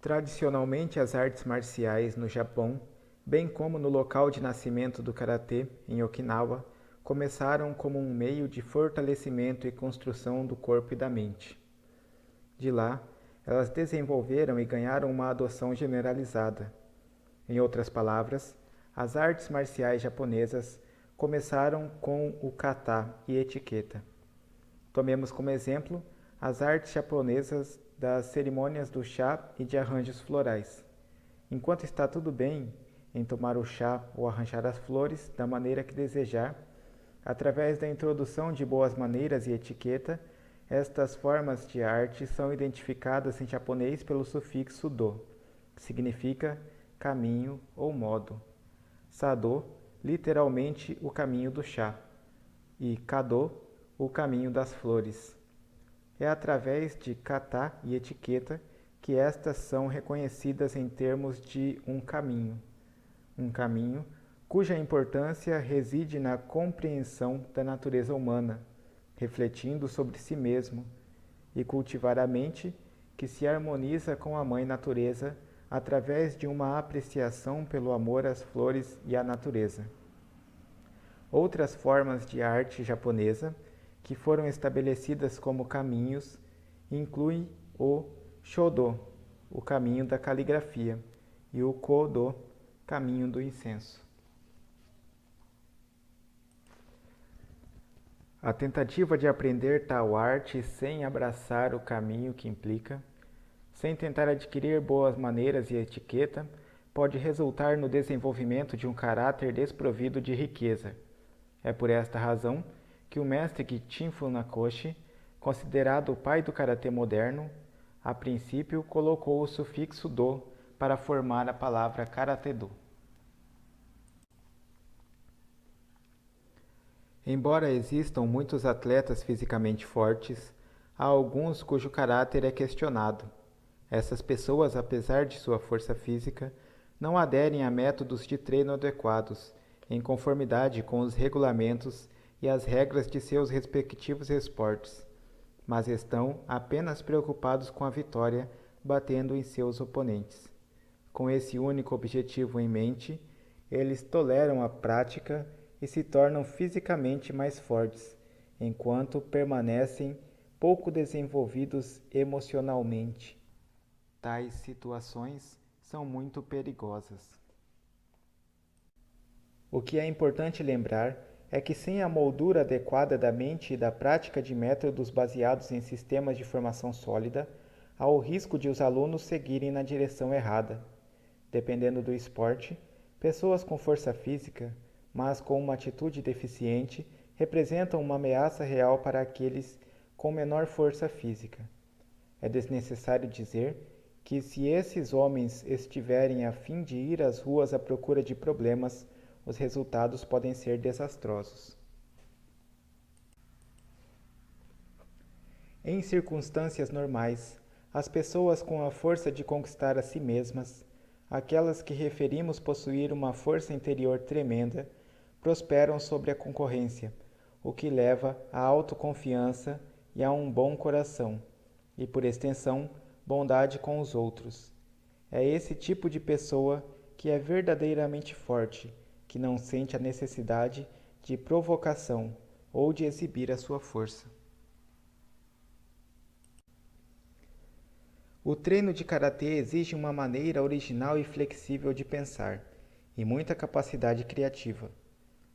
Tradicionalmente, as artes marciais no Japão, bem como no local de nascimento do karatê, em Okinawa, começaram como um meio de fortalecimento e construção do corpo e da mente. De lá, elas desenvolveram e ganharam uma adoção generalizada. Em outras palavras, as artes marciais japonesas começaram com o kata e etiqueta. Tomemos como exemplo as artes japonesas das cerimônias do chá e de arranjos florais. Enquanto está tudo bem em tomar o chá ou arranjar as flores da maneira que desejar, através da introdução de boas maneiras e etiqueta, estas formas de arte são identificadas em japonês pelo sufixo do, que significa caminho ou modo. Sado, literalmente o caminho do chá, e kado, o caminho das flores. É através de kata e etiqueta que estas são reconhecidas em termos de um caminho cuja importância reside na compreensão da natureza humana, refletindo sobre si mesmo, e cultivar a mente que se harmoniza com a mãe natureza através de uma apreciação pelo amor às flores e à natureza. Outras formas de arte japonesa que foram estabelecidas como caminhos incluem o Shodo, o caminho da caligrafia, e o Kodo, caminho do incenso. A tentativa de aprender tal arte sem abraçar o caminho que implica, sem tentar adquirir boas maneiras e etiqueta, pode resultar no desenvolvimento de um caráter desprovido de riqueza. É por esta razão que o mestre Gichin Funakoshi, considerado o pai do karatê moderno, a princípio colocou o sufixo do para formar a palavra karatê-do. Embora existam muitos atletas fisicamente fortes, há alguns cujo caráter é questionado. Essas pessoas, apesar de sua força física, não aderem a métodos de treino adequados, em conformidade com os regulamentos e as regras de seus respectivos esportes, mas estão apenas preocupados com a vitória, batendo em seus oponentes. Com esse único objetivo em mente, eles toleram a prática e se tornam fisicamente mais fortes, enquanto permanecem pouco desenvolvidos emocionalmente. Tais situações são muito perigosas. O que é importante lembrar é que sem a moldura adequada da mente e da prática de métodos baseados em sistemas de formação sólida, há o risco de os alunos seguirem na direção errada. Dependendo do esporte, pessoas com força física, mas com uma atitude deficiente, representam uma ameaça real para aqueles com menor força física. É desnecessário dizer que se esses homens estiverem a fim de ir às ruas à procura de problemas, os resultados podem ser desastrosos. Em circunstâncias normais, as pessoas com a força de conquistar a si mesmas, aquelas que referimos possuir uma força interior tremenda, prosperam sobre a concorrência, o que leva à autoconfiança e a um bom coração, e por extensão, bondade com os outros. É esse tipo de pessoa que é verdadeiramente forte, que não sente a necessidade de provocação ou de exibir a sua força. O treino de karatê exige uma maneira original e flexível de pensar, e muita capacidade criativa.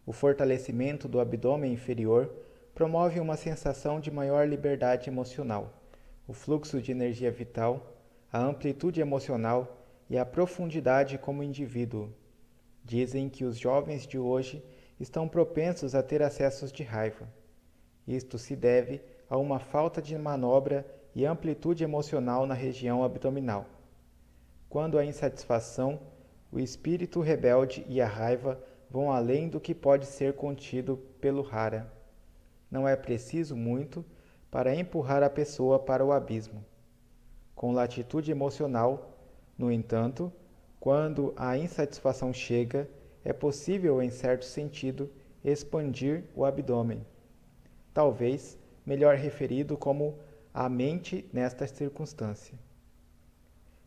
O fortalecimento do abdômen inferior promove uma sensação de maior liberdade emocional, o fluxo de energia vital, a amplitude emocional e a profundidade como indivíduo. Dizem que os jovens de hoje estão propensos a ter acessos de raiva. Isto se deve a uma falta de manobra e amplitude emocional na região abdominal. Quando a insatisfação, o espírito rebelde e a raiva vão além do que pode ser contido pelo hara. Não é preciso muito para empurrar a pessoa para o abismo. Com latitude emocional, no entanto, quando a insatisfação chega, é possível, em certo sentido, expandir o abdômen. Talvez melhor referido como a mente nesta circunstância.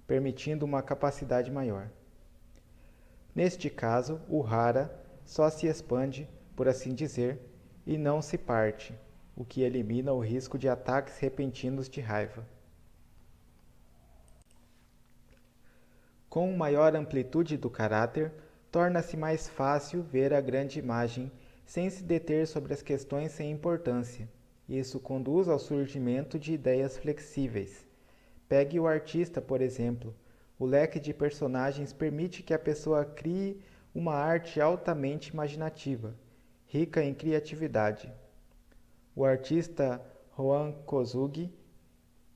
permitindo uma capacidade maior. Neste caso, o hara só se expande, por assim dizer, e não se parte, o que elimina o risco de ataques repentinos de raiva. Com maior amplitude do caráter, torna-se mais fácil ver a grande imagem sem se deter sobre as questões sem importância. Isso conduz ao surgimento de ideias flexíveis. Pegue o artista, por exemplo. O leque de personagens permite que a pessoa crie uma arte altamente imaginativa, rica em criatividade. O artista Juan Kosugi,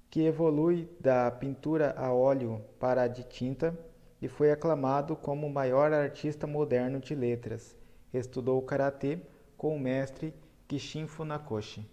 que evolui da pintura a óleo para a de tinta e foi aclamado como o maior artista moderno de letras, estudou karatê com o mestre Kishin Funakoshi.